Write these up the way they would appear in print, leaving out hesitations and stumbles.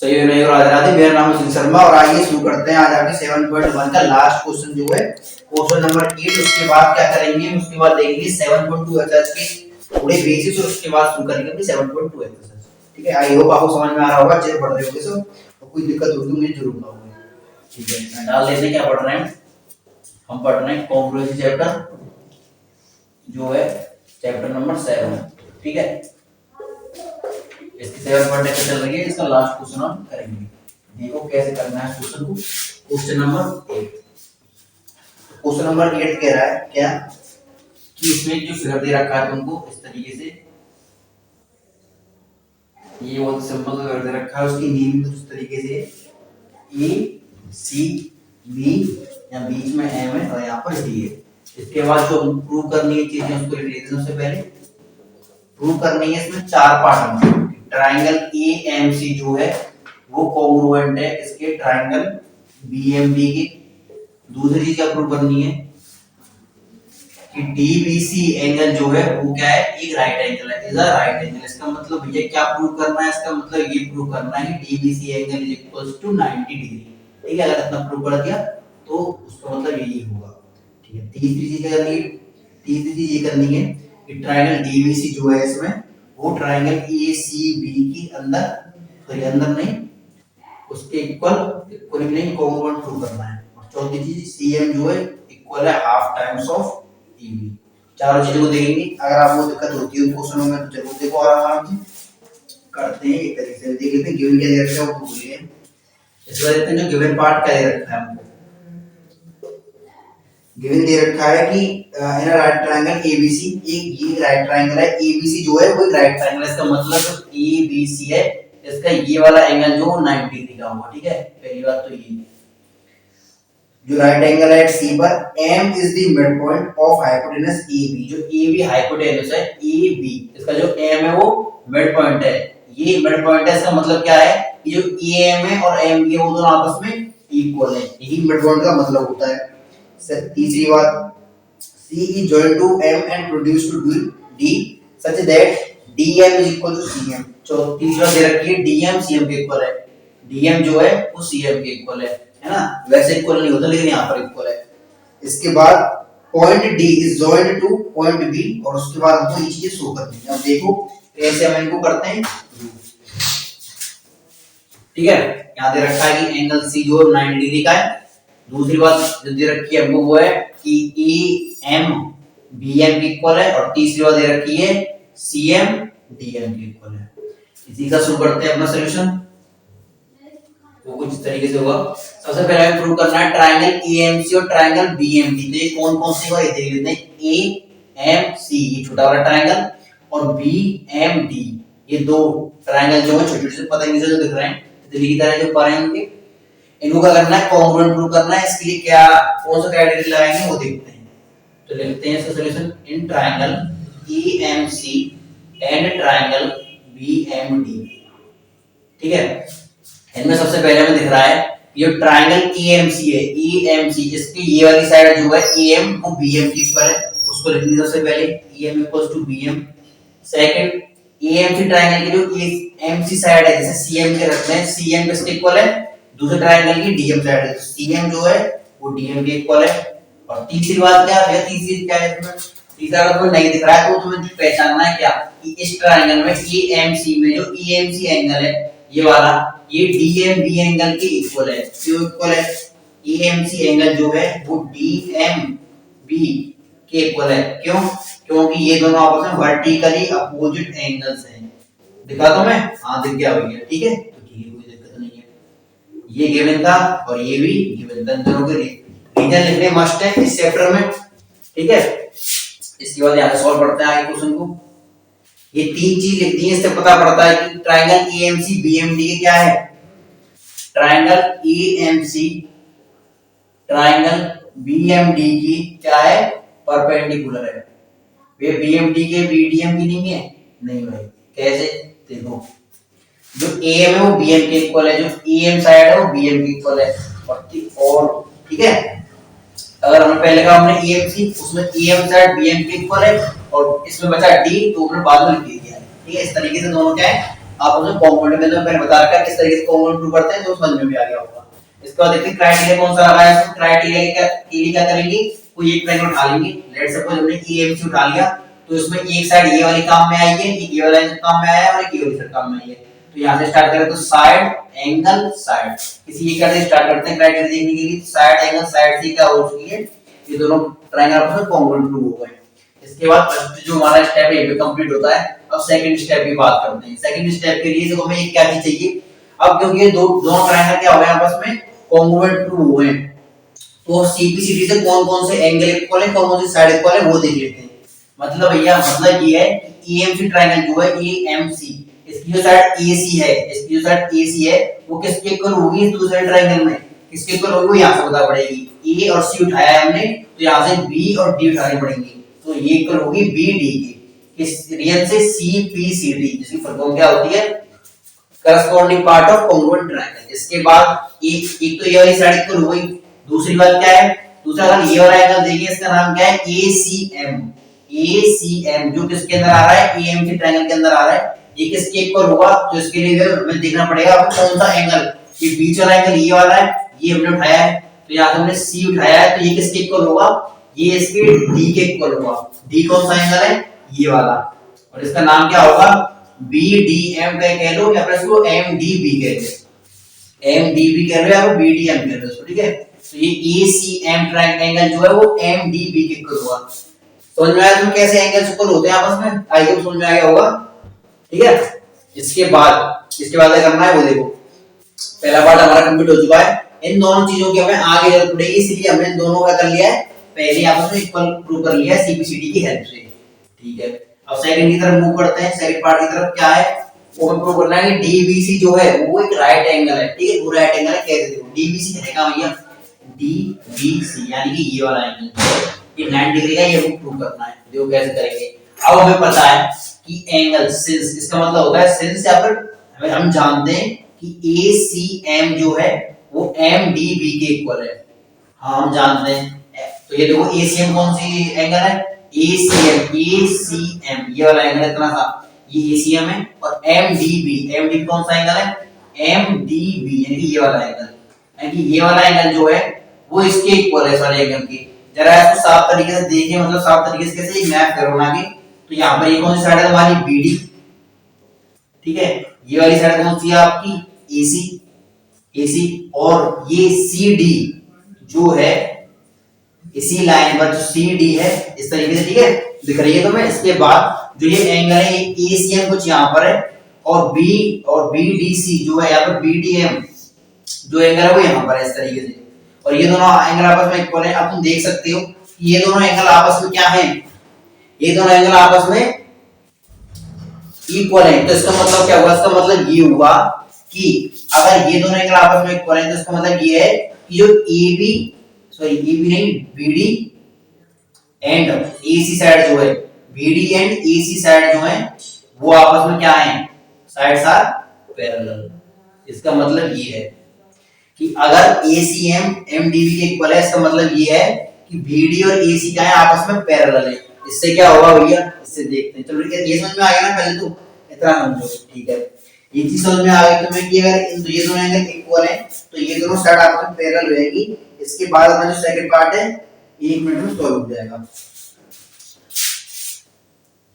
सही है नहीं? और राधे राधे, मेरा नाम है सुनील शर्मा और आइए शुरू करते हैं आज आपके 7.1 का लास्ट क्वेश्चन जो है क्वेश्चन नंबर 8। उसके बाद क्या करेंगे, उसके बाद देखेंगे 7.2 एक्सरसाइज के थोड़े बेसिक्स और उसके बाद शुरू करेंगे अपनी 7.2 एक्सरसाइज। ठीक है, आई होप आपको समझ में आ रहा होगा, अच्छे पढ़ रहे होंगे सब, तो कोई दिक्कत होगी तो मुझे जरूर बताओगे। ठीक है, मैं डाल लेते हैं क्या पढ़ रहे हैं। हम पढ़ रहे हैं कॉन्ग्रुएंसी चैप्टर जो है चैप्टर नंबर 7। ठीक है, इसकी 7 चल रही है, इसका लास्ट क्वेश्चन हम करेंगे। देखो कैसे करना है क्वेश्चन को। क्वेश्चन नंबर 8, क्वेश्चन नंबर 8 कह रहा है क्या कि इसमें जो फिगर दे रखा है तुमको इस तरीके से, ये बहुत सिंपल फिगर दे रखा है, उसकी नींव कुछ तरीके से ए सी बी, या बीच में एम है और यहाँ पर डी है। इसके बाद जो प्रूव करनी है चीजें उसको लिख लेते हैं। सबसे पहले प्रूव करनी है, इसमें 4 पार्ट में ट्राइंगल एएमसी जो है वो कॉन्ग्रुएंट है इसके ट्राइंगल बीएमडी के। दूसरी चीज क्या प्रूव करनी है कि डीबीसी एंगल जो है वो क्या है, एक राइट एंगल है, इज अ राइट एंगल। इसका मतलब भैया क्या प्रूव करना है, इसका मतलब ये प्रूव करना है कि DBC angle is equals to 90 degree. ठीक है, अगर इतना प्रूव कर दिया तो उसका मतलब यही होगा। ठीक है, तीसरी चीज क्या करनी है, तीसरी चीज ये करनी है कि ट्राइंगल डीबीसी जो है इसमें वो ट्राइंगल एसीबी के अंदर, तो ये अंदर नहीं उसके इक्वल नहीं कॉन्ग्रुएंट प्रूव करना है। और चौथी चीज सीएम जो है इक्वल है हाफ टाइम्स ऑफ ईबी। चारों चीजों को देखेंगे। अगर आपको दिक्कत होती है उन क्वेश्चनों में तो जरूर देखो, आराम से करते हैं एक तरीके से देख लेते हैं। गिवन क्या दे रखा है वो भूलिए, इस बार देखते हैं जो गिवन पार्ट क्या दे रखा है हमको। गिवन दे रखा है कि इन राइट ट्रायंगल एबीसी, एक ये राइट ट्रायंगल है एबीसी जो है वो एक राइट ट्रायंगल है। इसका मतलब एबीसी है, इसका ये वाला एंगल जो 90 डिग्री का होगा। ठीक है, पहली बात तो ये जो राइट एंगल है सी पर m is the mid point of hypotenuse AB। जो AB हाइपोटेनस है AB, इसका जो m है वो मिड पॉइंट है, ये मिड पॉइंट है। इसका मतलब क्या है कि जो AM है और MB है वो दोनों आपस में इक्वल है, यही मिड पॉइंट का मतलब होता है। तीसरी बात, C is joined to M and produced to D such that DM is equal to CM। तो तीसरा दे रखी है DM CM के इक्वल है, DM जो है वो CM के इक्वल है ना। वैसे इक्वल नहीं होता लेकिन यहाँ पर इक्वल है। इसके बाद point D is joined to point B, और उसके बाद हमको ये चीजें शो करनी है। अब देखो कैसे हम इनको करते हैं। ठीक है, यहाँ दे रखा है कि एंगल C जो 90 डिग्री का है। दूसरी बात जो दे रखी है वो है कि AM BM के इक्वल है, और तीसरी बात दे रखी है CM DM के इक्वल है। इसी का शुरू करते हैं अपना सॉल्यूशन। वो कुछ इस तरीके से होगा। सबसे पहले हमें प्रूव करना है ट्रायंगल AMC और ट्रायंगल BMD। तो ये कौन कौन से होगा ये देख लेते हैं। AMC ये छोटा वाला ट्रायंगल और BMD ये दो ट्रायंगल जो है छोटे छोटे से पता नहीं जो दिख रहे हैं दिल्ली की तरह जो पा रहे हैं उनके, इनको क्या करना है कॉन्ग्रुएंट प्रूव करना है। इसके लिए क्या कौन सा क्राइटेरिया लगाएंगे वो देखते हैं। तो लिखते हैं इसका solution. In triangle AMC and triangle BMD। ठीक है, इनमें सबसे पहले हमें दिख रहा है ये ट्रायंगल AMC है, AMC जिसकी ये वाली साइड जो है AM वो BM के इक्वल है, उसको लिखने सबसे पहले AM equals to BM। Second AMC triangle की जो AMC साइड है जैसे CM के रखते हैं, CM किसके इक्वल है, दूसरे ट्रायंगल की DM साइड है, तो CM जो है वो DM के इक्वल है। और तीसरी बात क्या है, तीसरी क्या है इसमें, तीसरा अगर तुम्हें नहीं दिख रहा है तो तुम्हें पहचानना है क्या कि इस ट्रायंगल में AMC में जो AMC एंगल है ये वाला ये DMB एंगल के इक्वल है। क्यों इक्वल है, AMC एंगल जो है वो DMB के इक्वल है। क्यों, क्योंकि ये दोनों आपस में वर्टिकली अपोजिट एंगल्स हैं। दिखा दो मैं, हाँ दिख गया भैया। ठीक है, तो ठीक है कोई दिक्कत नहीं है। ये गिवन था और ये भी गिवन था, दोनों के रीजन लिखने मस्ट है इस चैप्टर में। ठीक है, इसके बाद यहाँ सॉल्व करते हैं आगे क्वेश्चन को। ये तीन चीज लिख दी है, इससे पता पड़ता है कि ट्रायंगल AMC BMD के क्या है, ट्रायंगल AMC ट्रायंगल BMD की क्या है, परपेंडिकुलर है। वे BMD के BDM की नहीं है, नहीं भाई। कैसे, देखो जो AM है वो BM के इक्वल है, जो AM साइड है वो BM के इक्वल है। और ठीक है, अगर हमने पहले का हमने AMC उसमें AM साइड BM के इक्वल है और इसमें बचा D तो हमने बाद में लिख दिया है। ठीक है, इस तरीके से दोनों क्या है आपस में कॉन्ग्रुएंट में, तो मैंने बता रखा है किस तरीके से कॉन्ग्रुएंट प्रूव करते हैं, तो समझ में भी आ गया होगा। इसके बाद देखते हैं क्राइटेरिया कौन सा लगाया है। क्राइटेरिया के लिए क्या करेंगे, कोई एक ट्रायंगल उठा लेंगे। लेट्स सपोज हमने EMC उठा लिया, तो इसमें एक साइड ये वाली काम में आई है, एक ये वाला काम में आया है और एक ये वाली साइड काम में आई है। तो यहां से स्टार्ट करें तो साइड एंगल साइड, किसी ये करते स्टार्ट करते हैं क्राइटेरिया देखने के लिए। साइड एंगल साइड से क्या हो चुकी है, ये दोनों ट्रायंगल आपस में कॉन्ग्रुएंट प्रूव हो गए। इसके बाद फर्स्ट जो हमारा स्टेप है ये कंप्लीट होता है। अब सेकंड स्टेप की बात करते हैं। सेकंड स्टेप के लिए देखो हमें एक क्या चीज चाहिए। अब क्योंकि ये दोनों ट्रायंगल क्या हो गए आपस में कॉन्ग्रुएंट प्रूव हुए हैं, तो CPCD से कौन कौन से एंगल इक्वल है, कौन कौन सी साइड इक्वल है वो देख लेते हैं। मतलब भैया मतलब ये है कि EMC ट्रायंगल जो है EMC, इसकी जो साइड AC है, इसकी जो साइड AC है वो किसके इक्वल होगी, दूसरे ट्रायंगल में किसके इक्वल होगी, यहां से पता पड़ेगी। A और C उठाया है हमने, तो यहां से B और D उठानी पड़ेंगी, तो ये इक्वल होगी BD की। इस रीजन से CPCD जिसकी फुल फॉर्म क्या होती है, corresponding part of congruent triangle. इसके बाद एक तो ये वाली साइड इक्वल हो गई। दूसरी बात क्या है, दूसरा अगर ये वाला एंगल देखिए, इसका नाम क्या है ACM। ACM जो किसके अंदर आ रहा है, EMC ट्रायंगल के अंदर आ रहा है। ये किसके इक्वल होगा, तो इसके लिए हमें देखना पड़ेगा कौन सा एंगल, ये बीच वाला एंगल ये वाला है, ये हमने उठाया है, तो यहां हमने C उठाया है, तो ये किसके इक्वल होगा, ये इसके D के इक्वल होगा। D कौन सा एंगल है, ये वाला, और इसका नाम क्या होगा BDM का कह लो, या फिर इसको MDB कह लो, MDB कह लो या फिर BDM कह लो इसको, ठीक है। तो ये ACM ट्रायंगल एंगल जो है वो MDB के इक्वल होगा। समझ में आया तुम कैसे एंगल्स इक्वल होते हैं आपस में, आई होप समझ में आ गया होगा, ठीक है। इसके बाद क्या करना है वो देखो, पहला पार्ट हमारा कंप्लीट हो चुका है। इन दोनों चीजों की हमें आगे जरूरत पड़ेगी, इसलिए हमने इन दोनों का कर लिया है, पहले आपस में इक्वल प्रूव कर लिया है CPCD की हेल्प से, ठीक है। अब सेकंड की तरफ मूव करते हैं। सेकंड पार्ट की तरफ क्या है, वो हमें प्रूव करना है कि DBC जो है वो एक राइट एंगल है, ठीक है। वो राइट एंगल है, कैसे देखो DBC रहेगा भैया, DBC यानी कि ये वाला एंगल ये 90 डिग्री का, ये हमें प्रूव करना है। देखो कैसे करेंगे। अब हमें पता है कि एंगल सिंस, इसका मतलब होता है सिंस, या फिर हम जानते हैं कि ACM जो है वो MDB के इक्वल है। हाँ हम जानते हैं। तो ये देखो ACM कौन सी एंगल है, ACM ये वाला एंगल इतना सा, ये ACM है। और MDB कौन सा एंगल है, MDB यानी कि ये वाला एंगल, यानी कि ये वाला एंगल जो है वो इसके इक्वल है सारे एंगल के। जरा इसको साफ तरीके से देखिए, मतलब साफ तरीके से कैसे मैप करो ना, तो यहाँ पर ये कौन सी साइड है हमारी BD, ठीक है। ये वाली साइड कौन सी है आपकी AC, और ये CD जो है इसी लाइन पर जो CD है इस तरीके से, ठीक है, दिख रही है तुम्हें। इसके बाद जो ये एंगल है ये ACM कुछ यहाँ पर है, और BDC जो है यहाँ पर BDM जो एंगल है वो यहाँ पर है इस तरीके से, और ये दोनों एंगल आपस में इक्वल है। अब तुम देख सकते हो कि ये दोनों एंगल आपस में क्या है, ये दोनों एंगल आपस में इक्वल है। तो इसका मतलब क्या हुआ, इसका मतलब ये हुआ कि अगर ये दोनों एंगल आपस में इक्वल है, तो इसका मतलब ये है कि जो AB नहीं BD एंड AC साइड जो है, BD एंड AC साइड जो है वो आपस में क्या है, साइड्स आर पैरेलल। इसका मतलब ये है कि अगर ACM MDB के इक्वल है, इसका मतलब ये है कि BD और AC क्या है, आपस में पैरेलल है। इससे क्या होगा भैया, इससे देखते हैं। चलो ये समझ में आ गया ना, पहले तो इतना समझो, ठीक है। ये चीज समझ में आ गई तुम्हें कि अगर ये दोनों एंगल इक्वल है तो ये दोनों साइड आपस में पैरेलल रहेगी। इसके बाद अपना जो सेकंड पार्ट है 1 मिनट में सॉल्व हो जाएगा।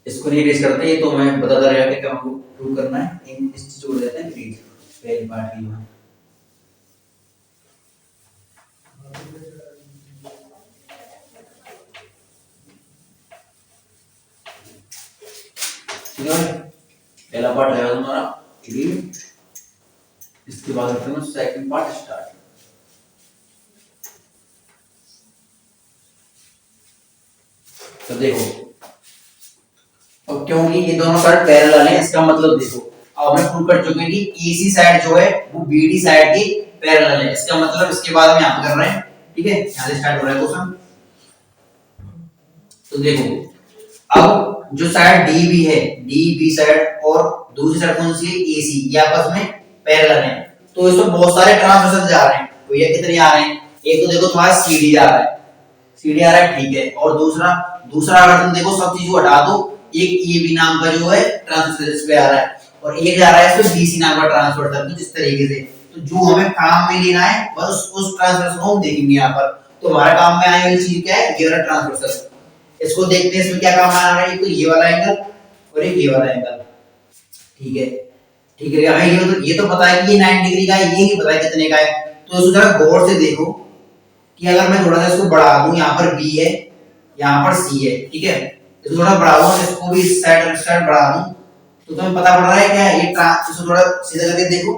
इसको रीरेज करते हैं, तो मैं बताता रहेगा कि क्या हमको प्रूव करना है। इस चीज छोड़ देते हैं प्लीज, पहली पार्ट की है। पहला पार्ट है हमारा क्लियर। इसके बाद करते हैं सेकंड पार्ट स्टार्ट। तो देखो अब क्योंकि ये दोनों साइड पैरेलल हैं, इसका मतलब देखो अब हमने प्रूव कर चुके हैं कि AC साइड जो है वो BD साइड की पैरेलल है। इसका मतलब इसके बाद हम यहां कर रहे हैं, ठीक है, यहां से स्टार्ट हो रहा है क्वेश्चन। तो देखो अब जो साइड DB है, DB साइड और दूसरी साइड कौन सी है, AC, ये आपस में पैरेलल है। तो इसमें बहुत सारे ट्रांसवर्सल जा रहे हैं, तो ये कितने आ रहे हैं, एक तो देखो तुम्हारा CD जा रहा है, CD आ रहा है, ठीक है। और दूसरा अगर तुम देखो सब चीज को हटा दो, एक AB नाम का जो है ट्रांसवर्सल इस पे आ रहा है, और एक जा रहा है इसमें BC नाम का ट्रांसवर्सल, कुछ इस तरीके से। तो जो हमें काम में लेना है बस उस ट्रांसवर्सल को हम देखेंगे यहाँ पर। तो हमारा काम में आने वाली चीज क्या है, ये वाला ट्रांसवर्सल। इसको देखते हैं इसमें क्या काम आ रहा है। तो ये वाला एंगल और एक ये वाला एंगल, ठीक है। ठीक है, हमें ये तो पता है कि ये 90 डिग्री का है, ये नहीं पता है कितने का है। तो इसको जरा गौर से देखो कि अगर मैं थोड़ा सा इसको बढ़ा दूं, यहाँ पर B है, यहाँ पर C है, ठीक है। इसको थोड़ा बढ़ा दूं, इसको भी इस साइड बढ़ा दूं, तो तुम्हें पता पड़ रहा है क्या ये इसको थोड़ा सीधा करके देखो।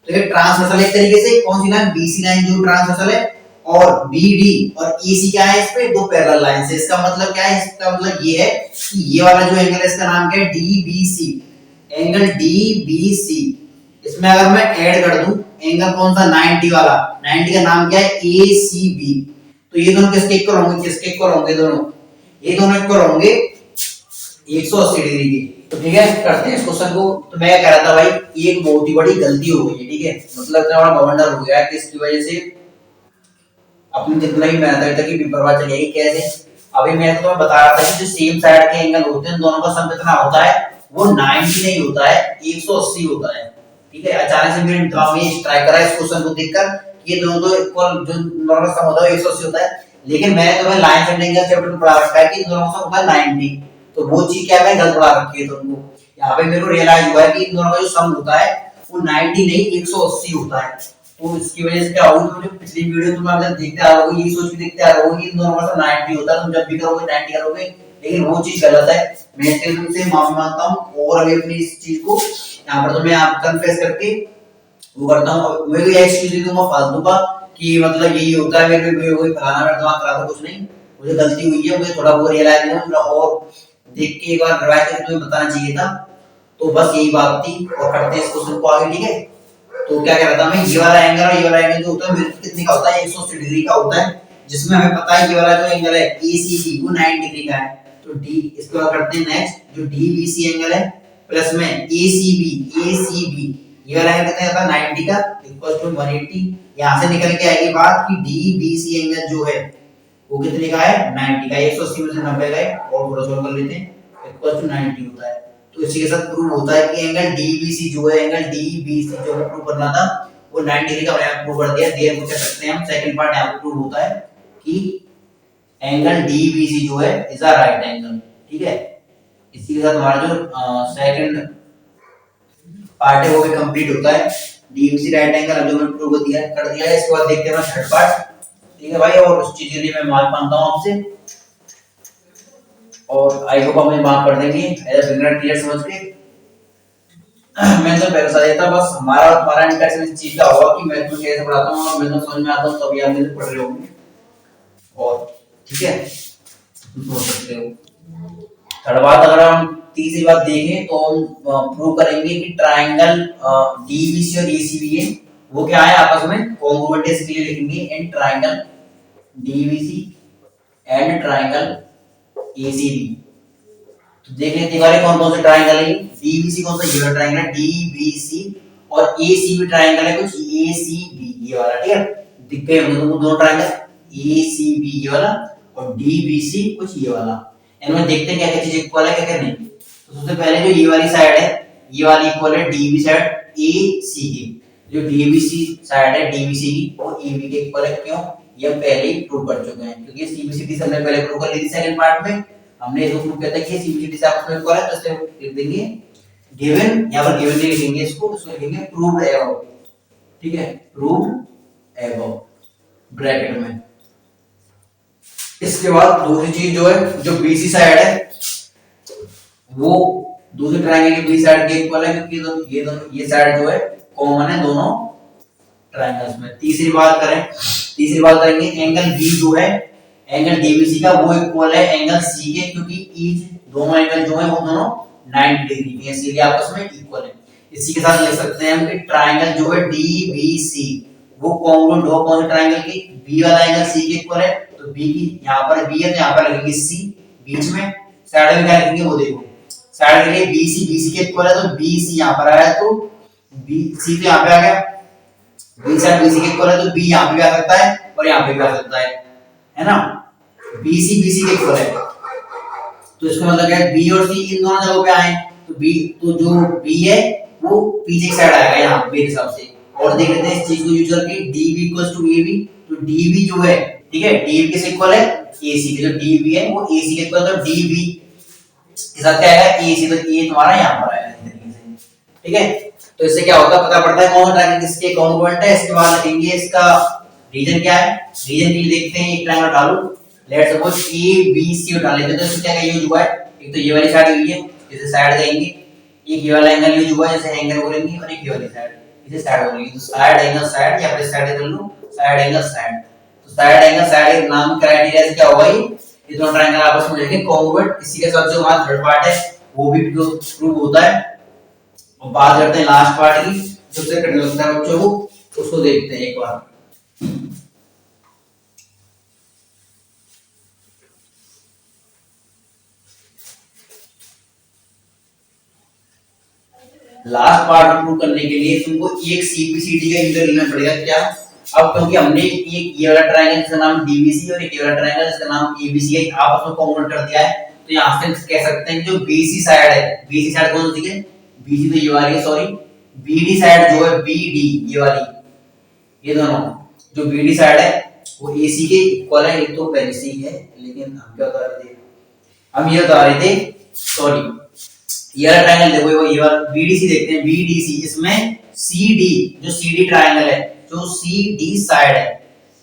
तो ये ट्रांसवर्सल एक तरीके से कौन सी लाइन, BC लाइन जो ट्रांसवर्सल है, और BD और AC क्या है, इस पे दो पैरेलल लाइन से। इसका मतलब क्या है, इसका मतलब ये है कि ये वाला जो एंगल है इसका नाम क्या है, DBC, एंगल DBC। इसमें अगर मैं ऐड कर दूं एंगल कौन सा, 90 वाला, 90 का नाम क्या है, ACB। तो ये दोनों किसके इक्वल होंगे, किसके इक्वल होंगे, दोनों ये दोनों इक्वल होंगे 180 डिग्री की। तो ठीक है, करते हैं इस क्वेश्चन को। तो मैं कह रहा था भाई एक बहुत ही बड़ी गलती हो गई है, ठीक है, मतलब इतना बड़ा बवंडर हो गया है कि इसकी वजह से अपनी जितना भी मेहनत है तक की बेपरवाह चली गई। कैसे, अभी मैं तुम्हें बता रहा था कि जो सेम साइड के एंगल होते हैं दोनों का सम कितना होता है, वो 90 नहीं होता है, 180 होता है, ठीक है। अचानक से मेरे दिमाग में स्ट्राइक करा इस क्वेश्चन को देखकर ये दोनों तो इक्वल, जो दोनों का सम होता है 180 होता है। लेकिन मैंने तुम्हें लाइन एंड एंगल चैप्टर में पढ़ा रखा है कि दोनों का सम होता है 90। तो वो चीज क्या मैं गलत पढ़ा रखी है तुमको। यहाँ पे मेरे को रियलाइज हुआ है कि इन दोनों का जो सम होता है वो 90 नहीं 180 होता है। तो इसकी वजह से क्या होगा, तुम जो पिछली वीडियो तुम अगर देखते आ रहे हो, यही सोच के देखते आ रहे हो कि इन दोनों का सम 90 होता है, तुम जब भी करोगे 90 करोगे, लेकिन वो चीज गलत है। मैं तुमसे माफी मांगता हूँ और अभी अपनी इस चीज को यहाँ पर तुम्हें आप कन्फेस करके वो करता हूँ। मेरे को ये एक्सक्यूज दूंगा फालतू का कि मतलब यही होता है, मेरे को कोई फलाना मेरा दिमाग खराब है, कुछ नहीं, मुझे गलती हुई है, मुझे थोड़ा वो रियलाइज हुआ, थोड़ा और देख के एक बार रिवाइज करके तुम्हें बताना चाहिए था। तो बस यही बात थी, और करते हैं इस क्वेश्चन को आगे, ठीक है। तो क्या कह रहा था मैं, ये वाला एंगल और ये वाला एंगल जो होता है मेरे कितने का होता है, 180 डिग्री का होता है, जिसमें हमें पता है ये वाला जो एंगल है ACB वो 90 डिग्री का है। तो D इसके बाद करते हैं नेक्स्ट, जो DBC एंगल है प्लस में ACB ये वाला एंगल कितना आता है 90 का, इक्वल टू 180। यहां से निकल के आएगी बात कि DBC एंगल जो है वो कितने का है, 90 का। 180 में से 90 का है, और थोड़ा सोल्व कर लेते हैं, इक्वल टू 90 होता है। तो इसी के साथ प्रूव होता है कि एंगल DBC जो है, एंगल DBC जो हमें प्रूव करना था वो 90 डिग्री का हमने प्रूव कर दिया। देयर को कह सकते हैं हम सेकंड पार्ट यहाँ पे प्रूव होता है कि एंगल DBC जो है इज अ राइट एंगल, ठीक है। इसी के साथ हमारा जो सेकंड पार्ट है वो भी कंप्लीट होता है। DBC राइट एंगल हम जो मैंने प्रूव कर दिया है। इसके बाद देखते हैं थर्ड पार्ट, ठीक है भाई। और उस चीज के लिए मैं माफी मांगता हूं आपसे, और आई होप आप मुझे माफ कर देंगे एज अ बिगिनर क्लियर समझ के। मैं तो पहले समझ था, बस हमारा और तुम्हारा इंटरेक्शन इस चीज का होगा कि मैं तुम्हें कैसे पढ़ाता हूं और मैं तो समझ में आता हूं तभी आप मुझे पढ़ रहे होंगे, और ठीक है तुम समझ सकते हो। थर्ड बात अगर हम तीसरी बात देखें तो हम प्रूव करेंगे कि ट्रायंगल DBC और ACB है वो क्या है, आपस में कॉन्ग्रुएंट है, इसके लिए लिखेंगे and triangle DBC and triangle ACB। तो देख लेते हैं कौन कौन से ट्रायंगल है। DBC कौन सा, ये वाला ट्रायंगल है DBC, और ACB ट्रायंगल है कुछ ACB ये वाला, ठीक है। दिख गए होंगे तुमको दोनों ट्रायंगल, ACB ये वाला और DBC कुछ ये वाला। इनमें देखते हैं क्या क्या चीज इक्वल है क्या क्या नहीं। तो सबसे पहले जो ये वाली साइड है, ये वाली इक्वल है DB साइड AC की। जो DBC साइड है DBC की वो AB के इक्वल है, क्यों, ये हम पहले ही प्रूव कर चुके हैं, क्योंकि CBCD से हमने पहले प्रूव कर ली थी। सेकंड पार्ट में हमने इसको प्रूव किया था कि CBCD से आपस में इक्वल है, तो इसे लिख देंगे गिवन, यहां पर गिवन नहीं लिखेंगे इसको लिखेंगे प्रूव्ड अबव, ठीक है, प्रूव्ड अबव ब्रैकेट में। इसके बाद दूसरी चीज जो है, जो BC साइड है वो दूसरे ट्रायंगल की BC साइड के इक्वल है, क्योंकि ये साइड जो है कॉमन है दोनों ट्रायंगल्स में। तीसरी बात करेंगे एंगल B जो है एंगल DBC का वो इक्वल है एंगल C के, क्योंकि ईच दोनों एंगल जो है वो दोनों 90 डिग्री के हैं, इसलिए आपस में इक्वल है। इसी के साथ लिख सकते हैं हम कि ट्रायंगल जो है DBC वो कॉन्ग्रुएंट हो कौन से ट्रायंगल की, B वाला एंगल C के इक्वल है। तो B की यहां पर B है तो यहां पर लगेगी C, बीच में साइड में क्या लिखेंगे वो देखो, साइड के लिए BC के इक्वल है, तो BC यहां पर आया तो BC तो यहां पे आ गया, B साइड BC के इक्वल है तो B यहां पे भी आ सकता है और यहां पे भी आ सकता है ना। BC के इक्वल है, तो इसका मतलब क्या है B और C इन दोनों जगहों पे आए, तो B तो जो B है वो पीछे की साइड आएगा यहाँ मेरे हिसाब से। और देख लेते हैं इस चीज को यूज करके, DB इक्वल्स टू AB, तो DB जो है, ठीक है, DB किस इक्वल है, AC के, जो DB है वो AC के इक्वल, तो DB के साथ क्या आएगा, AC, तो ये तुम्हारा यहाँ पर आएगा इस तरीके से, ठीक है। तो इससे क्या होता है, पता पड़ता है कौन ट्रायंगल किसके कॉन्ग्रुएंट है। इसके बाद लिखेंगे इसका रीजन क्या है। रीजन के लिए देखते हैं, एक ट्रायंगल उठा लो, लेट्स सपोज ABC उठा लेते हैं, तो इसमें क्या यूज हुआ है, एक तो ये वाली साइड हुई है, इसे साइड कहेंगे, एक ये वाला एंगल यूज हुआ है जैसे एंगल बोलेंगे, और एक ये वाली साइड, इसे साइड बोलेंगे। तो साइड एंगल साइड, या फिर साइड कर लो, साइड एंगल साइड। तो साइड एंगल साइड नाम क्राइटेरिया से क्या होगा, ये दोनों ट्रायंगल आपस में मिलेंगे कॉन्ग्रुएंट। इसी के साथ जो हमारा थर्ड पार्ट है वो भी प्रूव होता है। और बात करते हैं लास्ट पार्ट की, जो सबसे कठिन लगता है बच्चों को, उसको देखते हैं एक बार। लास्ट पार्ट प्रूव करने के लिए तुमको एक CBCD का इंटर लेना पड़ेगा। क्या, अब क्योंकि हमने एक ये वाला ट्रायंगल जिसका नाम DBC और एक ये वाला ट्रायंगल जिसका नाम ABC है आपस में कॉन्ग्रुएंट कर दिया है, तो यहां से कह सकते हैं जो BC साइड है, BC साइड कौन सी है, BC तो ये वाली है, सॉरी, BD साइड जो है, BD ये वाली, ये दोनों जो BD साइड है वो AC के इक्वल है। ये तो पहले से ही है, लेकिन हम क्या बता रहे थे, हम ये बता रहे थे, सॉरी, ये वाला ट्रायंगल देखो, ये वाला BDC देखते हैं, BDC, इसमें CD, जो CD ट्रायंगल है, जो CD साइड है,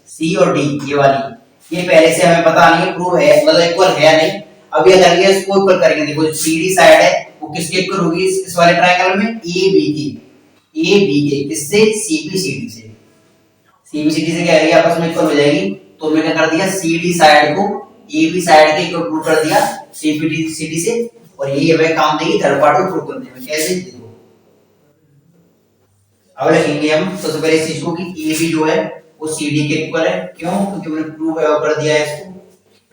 C और D ये वाली, ये पहले से हमें पता नहीं है, प्रूव है, मतलब इक्वल है नहीं। अब ये करेंगे, इसको इक्वल करेंगे। देखो CD साइड है वो किसके इक्वल होगी, इस वाले ट्रायंगल में AB की, AB के किससे, CBCD से, CBCD से क्या है, आपस में इक्वल हो जाएगी। तो हमने क्या कर दिया, CD साइड को AB साइड के इक्वल प्रूव कर दिया CBCD से, और यही हमें काम देगी थर्ड पार्ट को प्रूव करने में। कैसे, देखो अब लिखेंगे हम सबसे पहले इस चीज को कि AB जो है वो CD के इक्वल है। क्यों, क्योंकि हमने प्रूव कर दिया है, इसको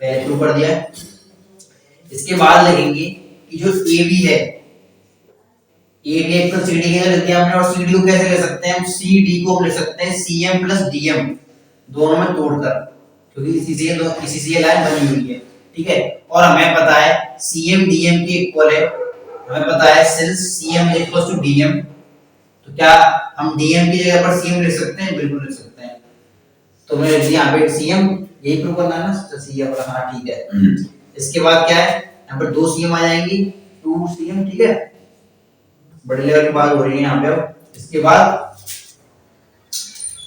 पहले प्रूव कर दिया है। इसके बाद लिखेंगे कि जो AB है, AB एक तो CD के लिख दिया हमने, और CD को कैसे ले सकते हैं हम, CD को हम लिख सकते हैं CM प्लस DM दोनों में तोड़कर, क्योंकि इसी से ये लाइन बनी हुई है, ठीक है। और हमें पता है CM DM के इक्वल है, हमें पता है since CM equals to DM, तो क्या हम DM की जगह पर CM लिख सकते हैं, बिल्कुल लिख सकते हैं। तो मैंने लिख दिया यहाँ पे CM, यही प्रूव करना है ना, तो CM वाला, हाँ ठीक है। इसके बाद क्या है, यहाँ पर 2 CM आ जाएंगी, 2 CM, ठीक है, बड़े लेवल की बात हो रही है यहाँ पे। अब इसके बाद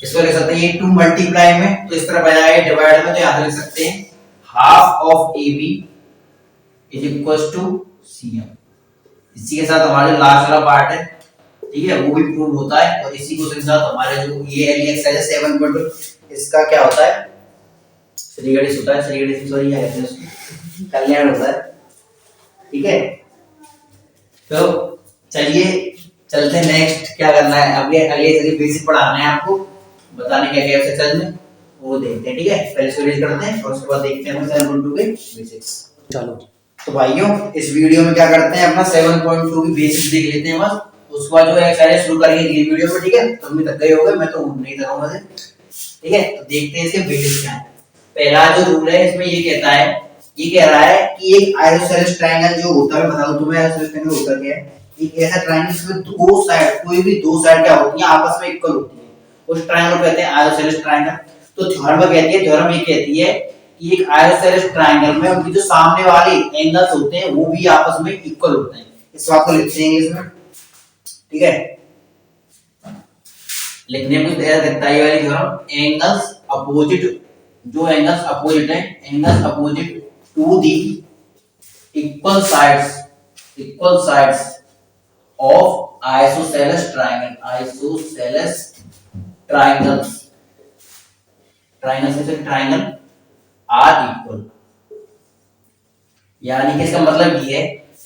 इसको लिख सकते हैं ये 2 मल्टीप्लाई में, तो इस तरफ आ जाएगा डिवाइड में, तो यहाँ से लिख सकते हैं half of AB is equals to CM। इसी के साथ हमारे लास्ट वाला पार्ट है, ठीक है, वो भी प्रूव होता है। और इसी को के साथ हमारे जो ये एक्सरसाइज है 7.2, इसका क्या होता है, श्रीगणेश होता है, श्रीगणेश, सॉरी क्या कहते हैं उसको, कल्याण होता है, ठीक है। तो चलिए चलते हैं नेक्स्ट, क्या करना है अगले अगले बेसिक पढ़ाना है आपको, बताने क्या क्या एक्सरसाइज में, वो देखते हैं, ठीक है। पहले इसको रीड करते हैं और उसके बाद देखते हैं 7.2 के बेसिक्स। चलो तो भाइयों, इस वीडियो में क्या करते हैं, अपना 7.2 की बेसिक्स देख लेते हैं बस, उसके बाद जो एक्सरसाइज शुरू करेंगे अगली वीडियो में, ठीक है। तो हम थक गए होंगे, मैं तो नहीं थकूंगा से, ठीक है। तो देखते हैं इसके बेसिक्स क्या है। पहला जो रूल है इसमें ये कहता है, ये कह रहा है कि एक आइसोसेलेस ट्रायंगल जो होता है, बता दूं तुम्हें आइसोसेलेस ट्रायंगल होता क्या है, एक ऐसा ट्रायंगल जिसमें दो साइड, कोई भी दो साइड क्या होती है, आपस में इक्वल होती है, उस ट्रायंगल को कहते हैं आइसोसेलेस ट्रायंगल। तो थ्योरम कहती है, थ्योरम ये कहती है कि एक आइसोसेलेस ट्रायंगल में उनके जो सामने वाले एंगल्स होते हैं वो भी आपस में इक्वल होते हैं। इस बात को लिखते हैं इसमें, ठीक है। लिखने में ऐसा दिखता है ये वाली थ्योरम, एंगल्स अपोजिट, जो एंगल्स अपोजिट है, angles opposite to the equal sides of isosceles triangle, isosceles triangles, triangle are equal. यानी कि इसका मतलब ये है,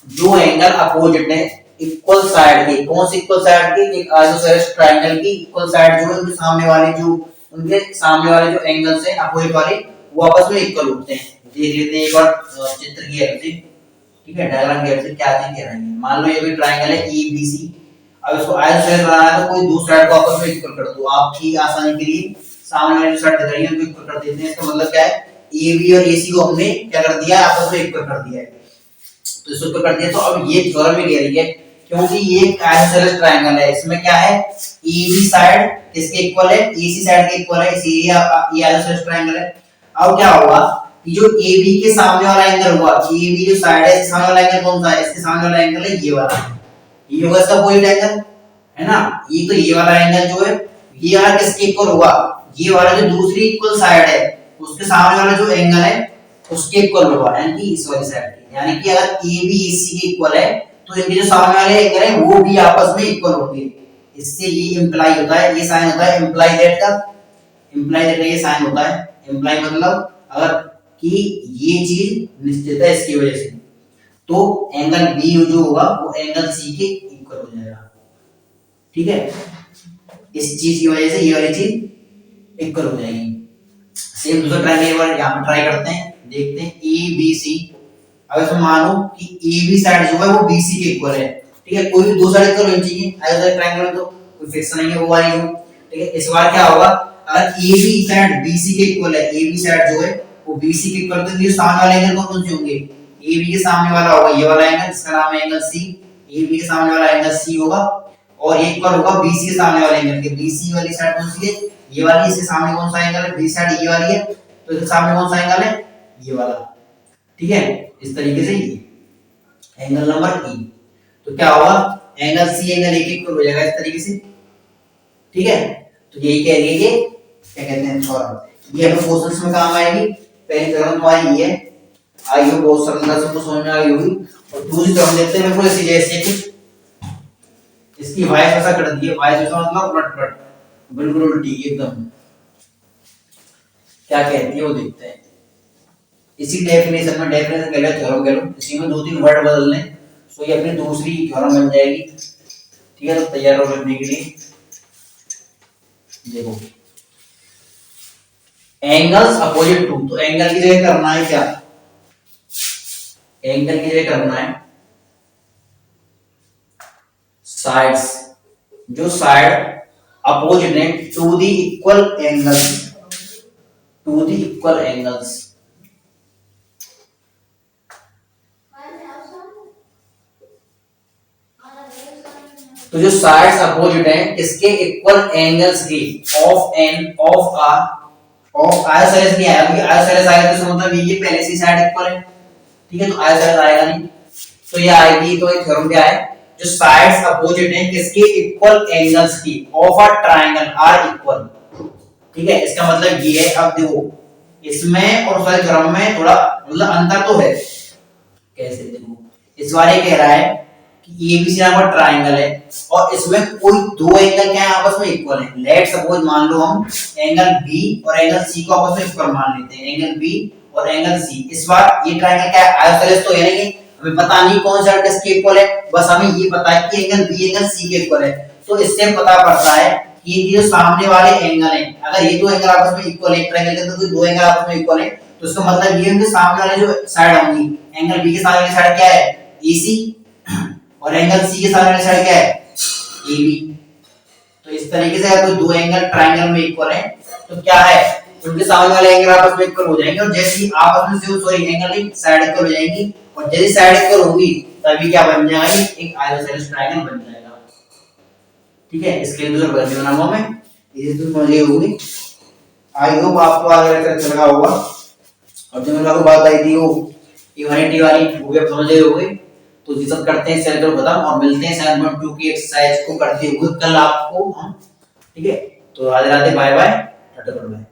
जो एंगल अपोजिट है इक्वल साइड के, कौन सी इक्वल साइड के, एक आइसोसेलेस ट्रायंगल की इक्वल साइड जो है, उनके सामने वाले जो एंगल्स हैं अपोजिट वाले, वो आपस में इक्वल होते हैं। देख लेते हैं एक बार चित्र की हेल्प से, ठीक है, डायग्राम की हेल्प से क्या चीज कह रही है। मान लो ये भी ट्रायंगल है ABC, अब इसको आइसोसेलेस बनाना है तो कोई दो साइड को आपस में इक्वल कर दो, आपकी आसानी के लिए सामने वाली जो साइड दिख रही है उनको इक्वल कर देते हैं। इसका मतलब क्या है, AB और AC को हमने क्या कर दिया है, आपस में इक्वल कर दिया है, तो इसको इक्वल कर दिया। तो अब ये थ्योरम में कह रही है कि क्योंकि ये एक आइसोसेलेस ट्रायंगल है, इसमें क्या है, ए बी साइड किसके इक्वल है, ए सी साइड के इक्वल है, इसीलिए ये आइसोसेलेस ट्रायंगल है। अब क्या होगा कि जो ए बी के सामने वाला एंगल हुआ, ए बी जो साइड है, इसके सामने वाला एंगल कौन सा है, इसके सामने वाला एंगल है ये वाला, ये होगा इसका अपोजिट एंगल, है ना। ये तो ये वाला एंगल जो है, ये वाला किसके इक्वल होगा, ये वाला जो दूसरी इक्वल साइड है उसके सामने वाला जो एंगल है उसके इक्वल होगा, यानी कि इस वाली साइड के। यानी कि अगर ए बी ए सी के इक्वल है तो इनके जो सामने वाले एंगल है वो भी आपस में इक्वल होंगे। इससे ये इंप्लाई होता है, ये साइन होता है इंप्लाई दैट का, इंप्लाई दैट ये साइन होता है। इंप्लाई मतलब अगर कि ये चीज निश्चित है इसकी वजह से, तो एंगल बी जो होगा वो एंगल सी के इक्वल हो जाएगा, ठीक है। इस चीज की वजह से ये वाली चीज इक्वल हो जाएगी। सेम दूसरा ट्रायंगल यहाँ पे ट्राई करते हैं, देखते हैं ए बी सी। अब इसमें मानो कि ए बी साइड जो है वो बी सी के इक्वल है, ठीक है। कोई भी दो साइड इक्वल होनी चाहिए आइसोसेलेस ट्रायंगल में, तो कोई फिक्स नहीं है वो वाली हो, ठीक है। इस बार क्या होगा, अगर A B side B C के इक्वल है, ए बी साइड जो है वो बी सी के इक्वल, तो ये सामने वाले एंगल कौन से होंगे, ए बी के सामने वाला होगा ये वाला एंगल, इसका नाम है एंगल सी। ए बी के सामने वाला एंगल सी होगा और ये इक्वल होगा बी सी के सामने वाले एंगल के। बी सी वाली साइड कौन सी है, ये वाली, इसके सामने कौन सा एंगल है, बी साइड ये वाली है, तो इसके सामने कौन सा एंगल है, ये वाला, ठीक है। इस तरीके से ये एंगल नंबर ई, तो क्या होगा, एंगल सी एंगल ए के इक्वल हो जाएगा इस तरीके से, ठीक है। तो यही कह रही है, ये क्या कहते हैं थ्योरम, ये हमें क्वेश्चंस में काम आएगी। पहली थ्योरम तुम्हारी ये है, आई हो बहुत सरलता से आपको समझ में आई होगी। और दूसरी थ्योरम देखते हैं, बिल्कुल इसी जैसे कुछ, इसकी वाइस ऐसा कर दी है, वाइस ऐसा मतलब उलट पलट, बिल्कुल उल्टी एकदम, क्या कहती है वो देखते हैं। इसी डेफिनेशन में, डेफिनेशन कह लो थ्योरम कह लो, इसी में दो तीन वर्ड बदल लें तो ये अपनी दूसरी थ्योरम बन जाएगी, ठीक है। तो तैयार हो लिखने के लिए देखो, एंगल्स अपोजिट टू, तो एंगल की जगह करना है क्या, एंगल की जगह करना है साइड्स, जो साइड अपोजिट है to the equal angles, to the equal angles. तो जो साइड्स अपोजिट हैं किसके, इक्वल एंगल्स की, of an of a, of isosceles नहीं आया, अभी आइसोसेलेस आएगा तो इसका मतलब ये पहले से साइड इक्वल है, ठीक है। तो आइसोसेलेस आएगा नहीं, तो ये आएगी, तो ये थ्योरम क्या है, जो साइड्स अपोजिट हैं किसके, इक्वल एंगल्स की, of a triangle are equal, ठीक है। इसका मतलब ये है, अब देखो इसमें और सारे थ्योरम में थोड़ा मतलब अंतर तो है। कैसे, देखो इस बार ये कह रहा है कि एबीसी नाम का ट्रायंगल है और इसमें कोई दो एंगल क्या है आपस में इक्वल है। लेट सपोज मान लो हम एंगल बी और एंगल सी को आपस में इक्वल मान लेते हैं, एंगल बी और एंगल सी। इस बार ये ट्रायंगल क्या है, आइसोसेलेस तो है नहीं, हमें पता नहीं कौन सा किसके इक्वल है, बस हमें ये पता है कि एंगल बी एंगल सी के इक्वल है। तो इससे पता पड़ता है कि ये जो सामने वाले एंगल है, अगर ये दो एंगल आपस में इक्वल है, ट्रायंगल के अंदर दो एंगल आपस में इक्वल है, तो इसका मतलब ये है कि सामने वाले जो साइड होंगी, एंगल बी के सामने वाली साइड क्या है, एसी, और एंगल सी के सामने वाली साइड क्या है, एबी। तो इस तरीके से अगर कोई दो एंगल ट्रायंगल में इक्वल है तो क्या है, उनके सामने वाले एंगल आपस में इक्वल हो जाएंगे, और जैसे ही आपस में से सॉरी एंगल की साइड इक्वल हो जाएंगी, और जैसे साइड इक्वल होगी तभी क्या बन जाएगा, एक आइसोसेलेस ट्रायंगल बन जाएगा, ठीक है। इसके लिए दूसरा बदलने बनाऊंगा मैं, इसे तुम समझे होगी। आई होप आपको आगे अच्छा लगा होगा, और जो मैंने आपको बात आई थी वो इक्वालिटी वाली वो भी आप समझ गए होंगे। तो ये सब करते हैं, चैनल को खत्म और मिलते हैं 7.2 की एक्सरसाइज को करते हुए कल आपको हम, ठीक है। तो Radhe Radhe, bye bye, tata bye.